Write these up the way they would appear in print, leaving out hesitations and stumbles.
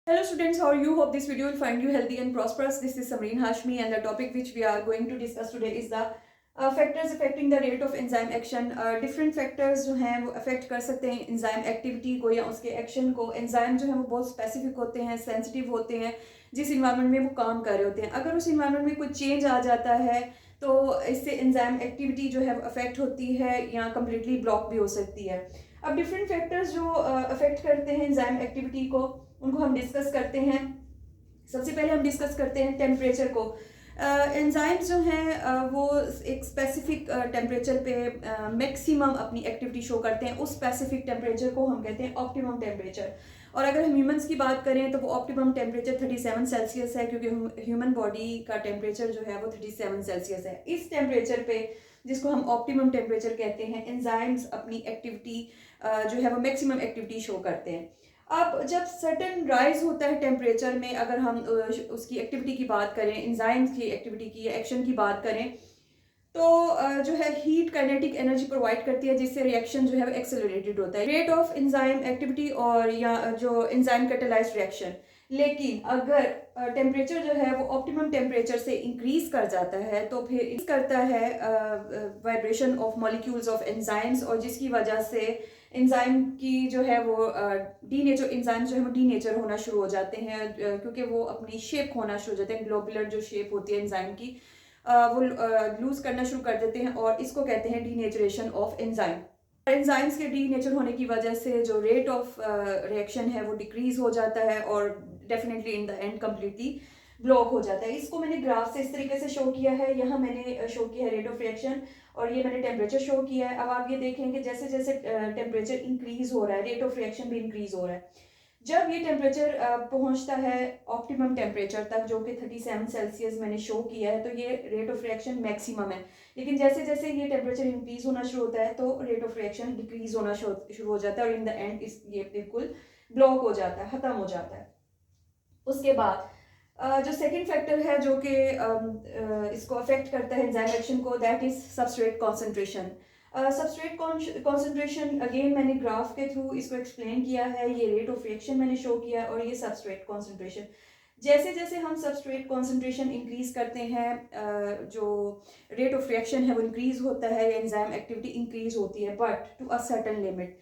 Hello students, how are you? Hope this video will find you healthy and prosperous. This is Samreen Hashmi and the topic which we are going to discuss today is the factors affecting the rate of enzyme action. Different factors जो हैं वो affect कर सकते हैं enzyme activity को या उसके action को. Enzyme जो है वो बहुत specific होते हैं, sensitive होते हैं, जिस environment में वो काम कर रहे होते हैं. अगर उस environment में कोई change आ जाता है तो इससे enzyme activity जो है वो affect होती है या completely block भी हो सकती है. अब different factors जो affect करते हैं enzyme activity को उनको हम डिस्कस करते हैं. सबसे पहले हम डिस्कस करते हैं टेम्परेचर को. एंजाइम्स जो हैं वो एक स्पेसिफिक टेम्परेचर पे मैक्सिमम अपनी एक्टिविटी शो करते हैं. उस स्पेसिफिक टेम्परेचर को हम कहते हैं ऑप्टिमम टेम्परेचर. और अगर हम ह्यूमंस की बात करें तो वो ऑप्टिमम टेम्परेचर 37 सेल्सियस है, क्योंकि ह्यूमन बॉडी का टेम्परेचर जो है वो 37 सेल्सियस है. इस टेम्परेचर पे जिसको हम ऑप्टिमम टेम्परेचर कहते हैं, एंजाइम्स अपनी एक्टिविटी जो है वो मैक्सिमम एक्टिविटी शो करते हैं. अब जब सर्टन राइज होता है टेम्परेचर में, अगर हम उसकी एक्टिविटी की बात करें, एंजाइम्स की एक्टिविटी की एक्शन की बात करें, तो जो है हीट काइनेटिक एनर्जी प्रोवाइड करती है, जिससे रिएक्शन जो है वो एक्सेलरेटेड होता है. रेट ऑफ एंजाइम एक्टिविटी और या जो एंजाइम कैटालाइज्ड रिएक्शन. लेकिन अगर टेम्परेचर जो है वो ऑप्टिमम टेम्परेचर से इंक्रीज कर जाता है तो फिर इस करता है vibration of molecules of enzymes, और जिसकी वजह से एंजाइम की जो है वो डीनेचर एंजाइम जो है वो डीनेचर होना शुरू हो जाते हैं, क्योंकि वो अपनी शेप खोना शुरू हो जाते हैं. ग्लोबुलर जो शेप होती है एंजाइम की वो लूज करना शुरू कर देते हैं, और इसको कहते हैं डीनेचरेशन ऑफ एंजाइम. एंजाइम्स के डीनेचर होने की वजह से जो रेट ऑफ रिएक्शन है वो डिक्रीज हो जाता है और definitely in the end completely block हो जाता है. इसको मैंने ग्राफ से इस तरीके से शो किया है. यहाँ मैंने शो किया है रेट ऑफ रिएक्शन और ये मैंने टेम्परेचर शो किया है. अब आप ये देखेंगे जैसे जैसे टेम्परेचर इंक्रीज हो रहा है, रेट ऑफ रिएक्शन भी इंक्रीज हो रहा है. जब ये टेम्परेचर पहुंचता है ऑप्टिमम टेम्परेचर तक, जो कि 37 सेल्सियस मैंने शो किया है, तो ये रेट ऑफ रिएक्शन मैक्सिमम है. लेकिन जैसे जैसे ये टेम्परेचर इंक्रीज होना शुरू होता है तो रेट ऑफ रिएक्शन डिक्रीज होना शुरू हो जाता है, और इन द एंड ये बिल्कुल ब्लॉक हो जाता है, खत्म हो जाता है. उसके बाद जो सेकंड फैक्टर है जो कि इसको अफेक्ट करता है एंजाइम एक्शन को, that is substrate concentration. Substrate concentration again मैंने ग्राफ के थ्रू इसको एक्सप्लेन किया है. ये रेट ऑफ रिएक्शन मैंने शो किया और ये सबस्ट्रेट कॉन्सेंट्रेशन. जैसे जैसे हम सबस्ट्रेट कॉन्सेंट्रेशन इंक्रीज करते हैं, जो रेट ऑफ रिएक्शन है वो इंक्रीज होता है, एंजाइम एक्टिविटी इंक्रीज होती है, but to a certain limit.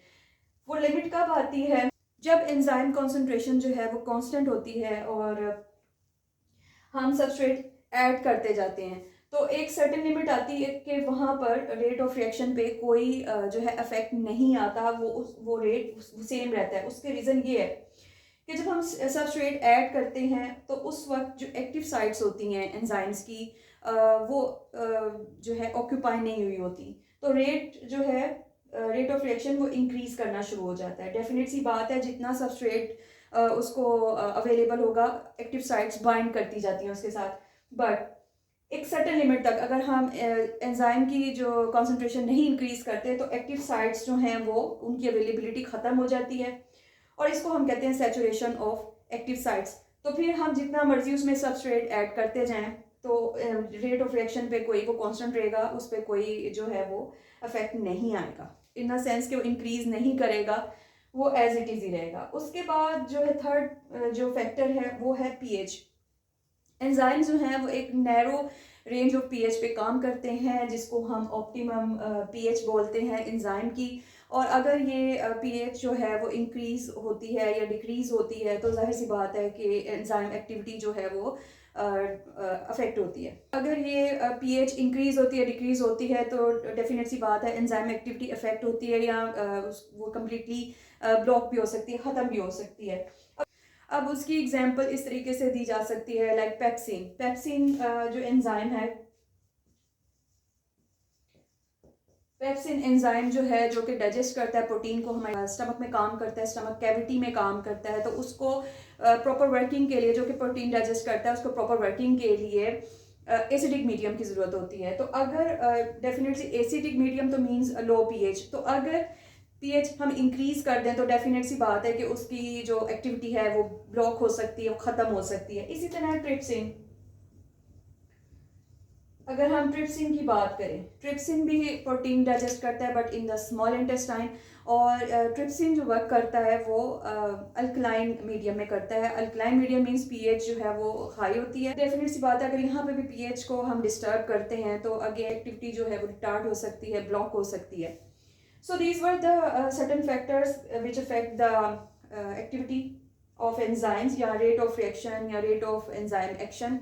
वो लिमिट कब आती है? जब एंजाइम कॉन्सेंट्रेशन जो है वो कांस्टेंट होती है और हम सबस्ट्रेट ऐड करते जाते हैं. तो एक सर्टेन लिमिट आती है कि वहाँ पर रेट ऑफ रिएक्शन पे कोई जो है इफेक्ट नहीं आता, वो रेट सेम रहता है. उसके रीज़न ये है कि जब हम सबस्ट्रेट ऐड करते हैं तो उस वक्त जो एक्टिव साइट्स होती हैं एंजाइम्स की, वो जो है ऑक्यूपाई नहीं हुई होती, तो रेट जो है रेट ऑफ रिएक्शन वो इंक्रीज करना शुरू हो जाता है. डेफिनेट सी बात है, जितना सबस्ट्रेट उसको अवेलेबल होगा, एक्टिव साइट्स बाइंड करती जाती हैं उसके साथ. बट एक सर्टेन लिमिट तक अगर हम एंजाइम की जो कॉन्सेंट्रेशन नहीं इंक्रीज करते तो एक्टिव साइट्स जो हैं वो उनकी अवेलेबिलिटी ख़त्म हो जाती है, और इसको हम कहते हैं सैचुरेशन ऑफ एक्टिव साइट्स. तो फिर हम जितना मर्जी उसमें सबस्ट्रेट ऐड करते जाएं तो रेट ऑफ रिएक्शन पे कोई वो कांस्टेंट रहेगा, उस पर कोई जो है वो अफेक्ट नहीं आएगा, इन द सेंस कि वो इंक्रीज नहीं करेगा, वो एज इट इज ही रहेगा. उसके बाद जो है थर्ड जो फैक्टर है वो है पीएच. एंजाइम जो हैं वो एक नैरो रेंज ऑफ पीएच पे काम करते हैं, जिसको हम ऑप्टिमम पीएच बोलते हैं एंजाइम की. और अगर ये पीएच जो है वो इंक्रीज होती है या डिक्रीज होती है तो जाहिर सी बात है कि एंजाइम एक्टिविटी जो है वो अफेक्ट होती है. अगर ये पीएच इंक्रीज होती है डिक्रीज होती है तो डेफिनेट सी बात है एंजाइम एक्टिविटी अफेक्ट होती है, या वो कम्प्लीटली ब्लॉक भी हो सकती है, ख़त्म भी हो सकती है. अब उसकी एग्जांपल इस तरीके से दी जा सकती है, लाइक पेप्सिन. पेप्सिन जो एंजाइम है, पेप्सिन एंजाइम जो है जो कि डाइजेस्ट करता है प्रोटीन को, हमारे स्टमक में काम करता है, स्टमक कैविटी में काम करता है. तो उसको प्रॉपर वर्किंग के लिए, जो कि प्रोटीन डाइजेस्ट करता है, उसको प्रॉपर वर्किंग के लिए एसिडिक मीडियम की ज़रूरत होती है. तो अगर डेफिनेटली एसिडिक मीडियम तो मीन्स लो पीएच, तो अगर पीएच हम इंक्रीज कर दें तो डेफिनेट सी बात है कि उसकी जो एक्टिविटी है वो ब्लॉक हो सकती है, वो ख़त्म हो सकती है. इसी तरह ट्रिप्सिन. अगर हम ट्रिप्सिन की बात करें, ट्रिप्सिन भी प्रोटीन डाइजेस्ट करता है but in the small intestine, और ट्रिप्सिन जो वर्क करता है वो अल्कलाइन मीडियम में करता है। अल्कलाइन मीडियम मीन्स पीएच जो है वो हाई होती है। डेफिनेट सी बात है, अगर यहाँ पे भी पीएच को हम डिस्टर्ब करते हैं तो आगे एक्टिविटी जो है वो रिटार्ड हो सकती है, ब्लॉक हो सकती है। So these were the certain factors which affect the activity of enzymes, या rate of reaction, या rate of enzyme action.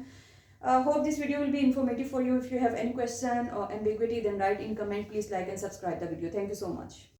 Hope this video will be informative for you. If you have any question or ambiguity, then write in comment. Please like and subscribe the video. Thank you so much.